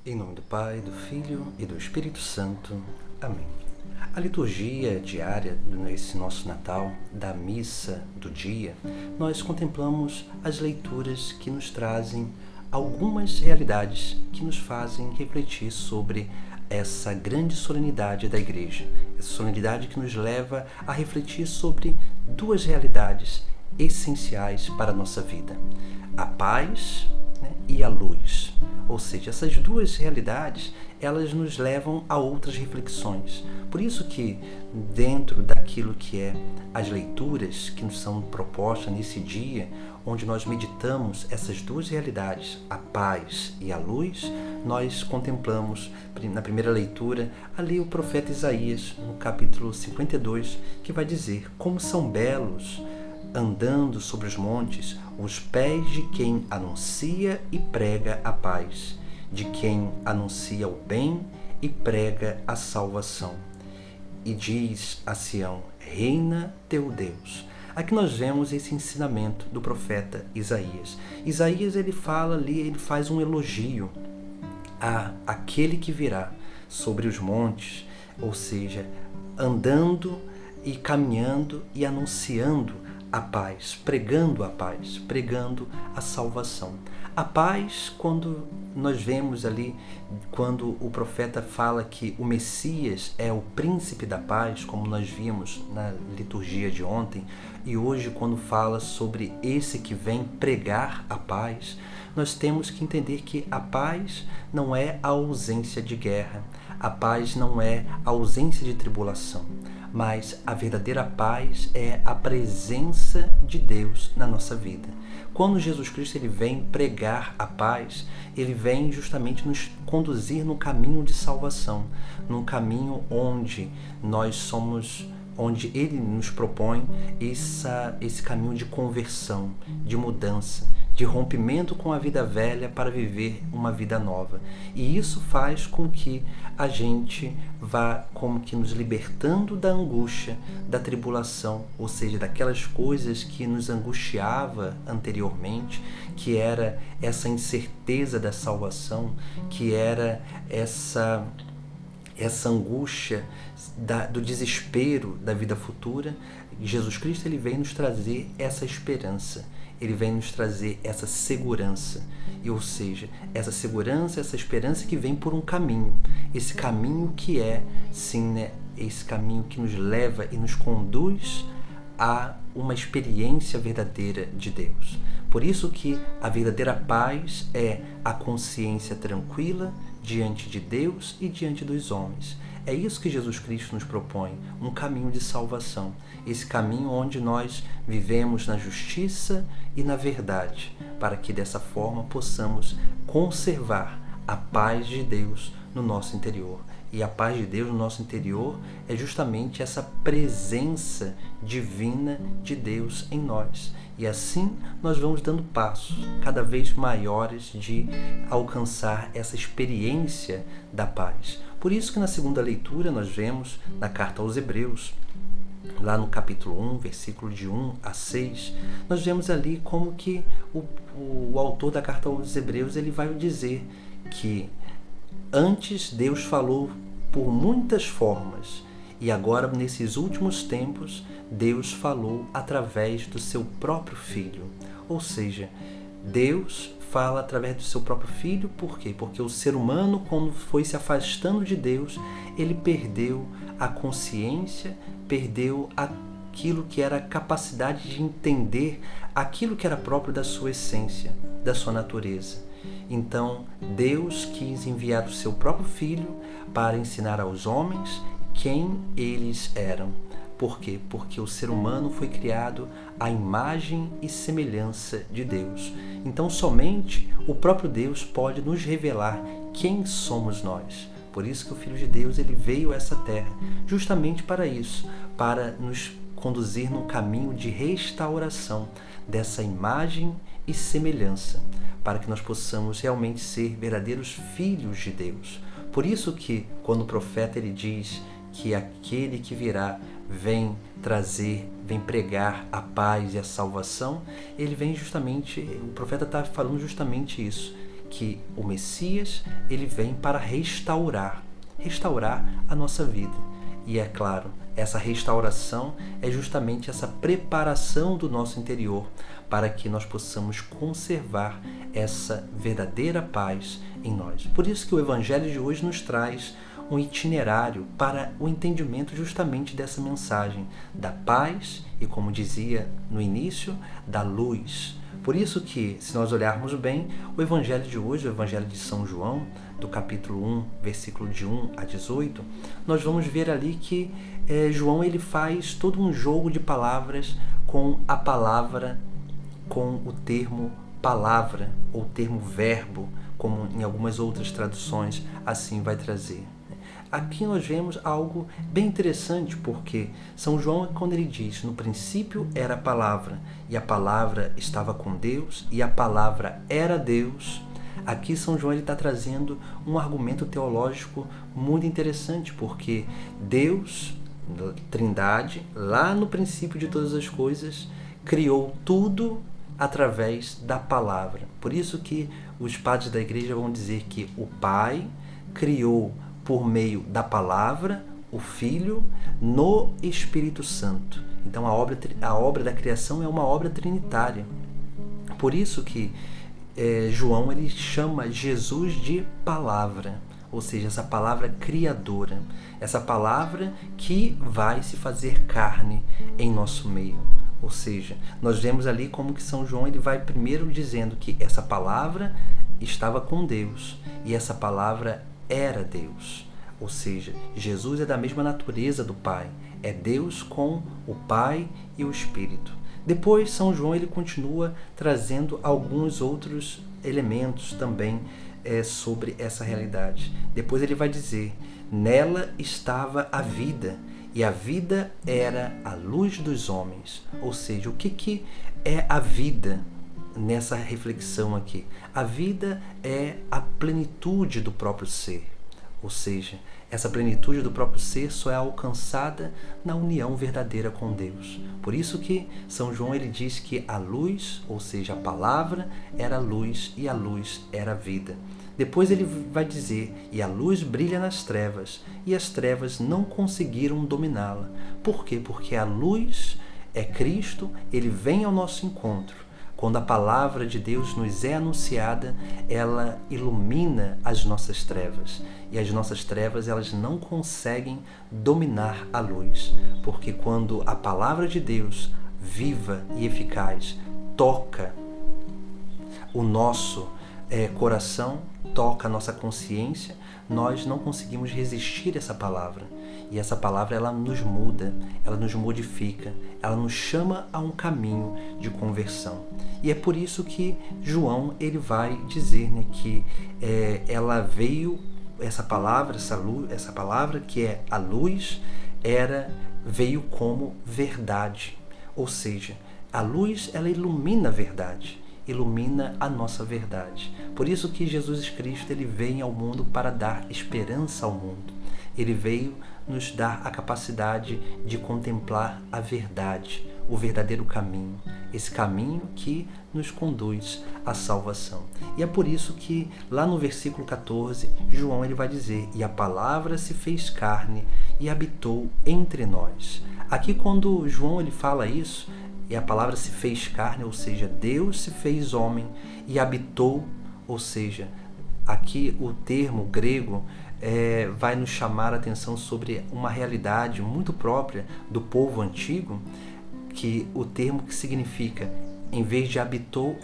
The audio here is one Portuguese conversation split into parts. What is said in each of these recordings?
Em nome do Pai, do Filho e do Espírito Santo. Amém. A liturgia diária nesse nosso Natal, da missa do dia, nós contemplamos as leituras que nos trazem algumas realidades que nos fazem refletir sobre essa grande solenidade da Igreja. Essa solenidade que nos leva a refletir sobre duas realidades essenciais para a nossa vida: a paz, e a luz. Ou seja, essas duas realidades, elas nos levam a outras reflexões. Por isso que, dentro daquilo que é as leituras que nos são propostas nesse dia, onde nós meditamos essas duas realidades, a paz e a luz, nós contemplamos, na primeira leitura, ali o profeta Isaías, no capítulo 52, que vai dizer: como são belos, andando sobre os montes, os pés de quem anuncia e prega a paz, de quem anuncia o bem e prega a salvação. E diz a Sião: reina teu Deus. Aqui nós vemos esse ensinamento do profeta Isaías. Isaías, ele fala ali, ele faz um elogio a aquele que virá sobre os montes, ou seja, andando e caminhando e anunciando a paz, pregando a salvação. A paz, quando nós vemos ali, quando o profeta fala que o Messias é o príncipe da paz, como nós vimos na liturgia de ontem, e hoje quando fala sobre esse que vem pregar a paz, nós temos que entender que a paz não é a ausência de guerra, a paz não é a ausência de tribulação, mas a verdadeira paz é a presença de Deus na nossa vida. Quando Jesus Cristo ele vem pregar a paz, ele vem justamente nos conduzir no caminho de salvação, num caminho onde nós somos, onde ele nos propõe esse caminho de conversão, de mudança, de rompimento com a vida velha para viver uma vida nova. E isso faz com que a gente vá como que nos libertando da angústia, da tribulação, ou seja, daquelas coisas que nos angustiava anteriormente, que era essa incerteza da salvação, que era essa angústia do desespero da vida futura. Jesus Cristo ele vem nos trazer essa esperança, ele vem nos trazer essa segurança, ou seja, essa segurança, essa esperança que vem por um caminho, esse caminho que é, sim, esse caminho que nos leva e nos conduz a uma experiência verdadeira de Deus. Por isso que a verdadeira paz é a consciência tranquila diante de Deus e diante dos homens. É isso que Jesus Cristo nos propõe, um caminho de salvação, esse caminho onde nós vivemos na justiça e na verdade, para que dessa forma possamos conservar a paz de Deus no nosso interior. E a paz de Deus no nosso interior é justamente essa presença divina de Deus em nós. E assim nós vamos dando passos cada vez maiores de alcançar essa experiência da paz. Por isso que na segunda leitura nós vemos na carta aos Hebreus, lá no capítulo 1, versículo de 1 a 6, nós vemos ali como que o autor da carta aos Hebreus ele vai dizer que antes Deus falou por muitas formas e agora nesses últimos tempos Deus falou através do seu próprio Filho. Ou seja, Deus fala através do seu próprio Filho. Por quê? Porque o ser humano, quando foi se afastando de Deus, ele perdeu a consciência, perdeu aquilo que era a capacidade de entender aquilo que era próprio da sua essência, da sua natureza. Então, Deus quis enviar o seu próprio Filho para ensinar aos homens quem eles eram. Por quê? Porque o ser humano foi criado à imagem e semelhança de Deus. Então, somente o próprio Deus pode nos revelar quem somos nós. Por isso que o Filho de Deus ele veio a essa terra, justamente para isso, para nos conduzir num caminho de restauração dessa imagem e semelhança, para que nós possamos realmente ser verdadeiros filhos de Deus. Por isso que, quando o profeta ele diz que aquele que virá vem pregar a paz e a salvação, ele vem justamente, o profeta está falando justamente isso, que o Messias, ele vem para restaurar a nossa vida. E é claro, essa restauração é justamente essa preparação do nosso interior para que nós possamos conservar essa verdadeira paz em nós. Por isso que o Evangelho de hoje nos traz um itinerário para o entendimento justamente dessa mensagem da paz e, como dizia no início, da luz. Por isso que, se nós olharmos bem, o Evangelho de hoje, o Evangelho de São João, do capítulo 1, versículo de 1 a 18, nós vamos ver ali que João ele faz todo um jogo de palavras com a palavra, com o termo palavra ou termo verbo, como em algumas outras traduções assim vai trazer. Aqui nós vemos algo bem interessante, porque São João, quando ele diz, no princípio era a palavra, e a palavra estava com Deus, e a palavra era Deus, aqui São João está trazendo um argumento teológico muito interessante, porque Deus, Trindade, lá no princípio de todas as coisas, criou tudo através da palavra. Por isso que os padres da igreja vão dizer que o Pai criou por meio da palavra, o Filho, no Espírito Santo. Então a obra da criação é uma obra trinitária. Por isso que João ele chama Jesus de palavra, ou seja, essa palavra criadora, essa palavra que vai se fazer carne em nosso meio. Ou seja, nós vemos ali como que São João ele vai primeiro dizendo que essa palavra estava com Deus e essa palavra era Deus. Ou seja, Jesus é da mesma natureza do Pai. É Deus com o Pai e o Espírito. Depois, São João ele continua trazendo alguns outros elementos também sobre essa realidade. Depois ele vai dizer, nela estava a vida, e a vida era a luz dos homens. Ou seja, o que é a vida nessa reflexão aqui? A vida é a plenitude do próprio ser. Ou seja, essa plenitude do próprio ser só é alcançada na união verdadeira com Deus. Por isso que São João ele diz que a luz, ou seja, a palavra, era a luz e a luz era a vida. Depois ele vai dizer, e a luz brilha nas trevas, e as trevas não conseguiram dominá-la. Por quê? Porque a luz é Cristo, ele vem ao nosso encontro. Quando a palavra de Deus nos é anunciada, ela ilumina as nossas trevas. E as nossas trevas, elas não conseguem dominar a luz. Porque quando a palavra de Deus, viva e eficaz, toca o nosso coração, toca a nossa consciência, nós não conseguimos resistir a essa palavra. E essa palavra ela nos muda, ela nos modifica, ela nos chama a um caminho de conversão. E é por isso que João ele vai dizer que ela veio, essa palavra, essa palavra que é a luz, veio como verdade. Ou seja, a luz ela ilumina a verdade, ilumina a nossa verdade. Por isso que Jesus Cristo ele veio ao mundo para dar esperança ao mundo. Ele veio nos dar a capacidade de contemplar a verdade, o verdadeiro caminho, esse caminho que nos conduz à salvação. E é por isso que lá no versículo 14, João ele vai dizer, e a palavra se fez carne e habitou entre nós. Aqui quando João ele fala isso, e a palavra se fez carne, ou seja, Deus se fez homem e habitou, ou seja, aqui o termo grego vai nos chamar a atenção sobre uma realidade muito própria do povo antigo, que o termo que significa, em vez de habitou,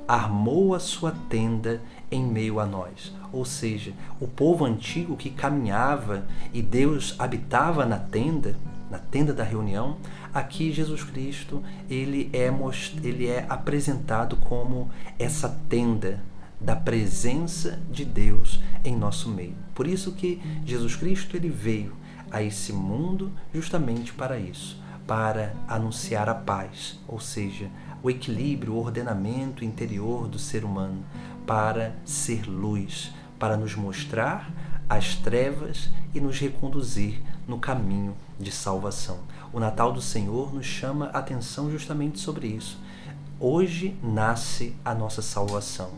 armou a sua tenda em meio a nós. Ou seja, o povo antigo que caminhava e Deus habitava na tenda da reunião, aqui Jesus Cristo ele é apresentado como essa tenda da presença de Deus em nosso meio. Por isso que Jesus Cristo ele veio a esse mundo justamente para isso, para anunciar a paz, ou seja, o equilíbrio, o ordenamento interior do ser humano, para ser luz, para nos mostrar as trevas e nos reconduzir no caminho de salvação. O Natal do Senhor nos chama a atenção justamente sobre isso. Hoje nasce a nossa salvação.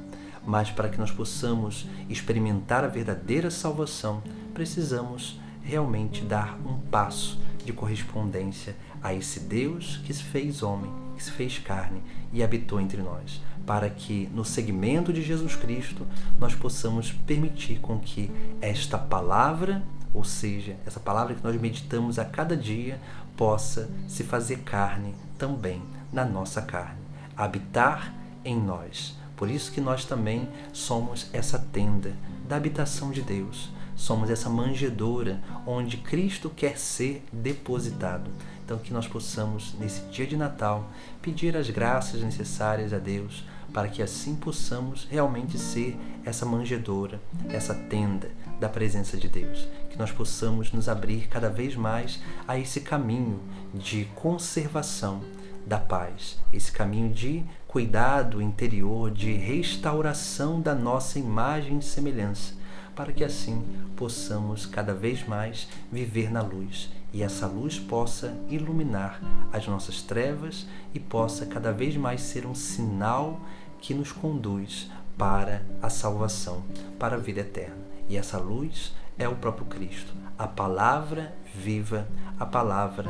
mas para que nós possamos experimentar a verdadeira salvação, precisamos realmente dar um passo de correspondência a esse Deus que se fez homem, que se fez carne e habitou entre nós, para que no segmento de Jesus Cristo nós possamos permitir com que esta palavra, ou seja, essa palavra que nós meditamos a cada dia, possa se fazer carne também na nossa carne, habitar em nós. Por isso que nós também somos essa tenda da habitação de Deus. Somos essa manjedoura onde Cristo quer ser depositado. Então que nós possamos, nesse dia de Natal, pedir as graças necessárias a Deus, para que assim possamos realmente ser essa manjedoura, essa tenda da presença de Deus. Que nós possamos nos abrir cada vez mais a esse caminho de conservação da paz, esse caminho de cuidado interior, de restauração da nossa imagem e semelhança, para que assim possamos cada vez mais viver na luz e essa luz possa iluminar as nossas trevas e possa cada vez mais ser um sinal que nos conduz para a salvação, para a vida eterna. E essa luz é o próprio Cristo, a palavra viva, a palavra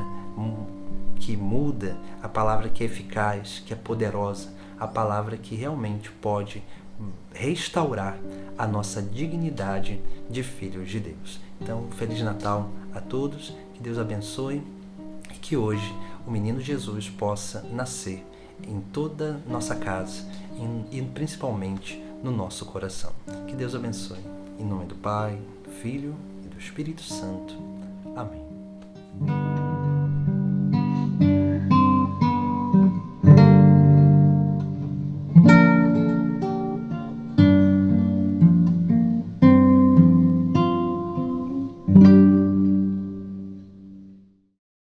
que muda, a palavra que é eficaz, que é poderosa, a palavra que realmente pode restaurar a nossa dignidade de filhos de Deus. Então, Feliz Natal a todos, que Deus abençoe e que hoje o menino Jesus possa nascer em toda nossa casa e principalmente no nosso coração. Que Deus abençoe. Em nome do Pai, do Filho e do Espírito Santo.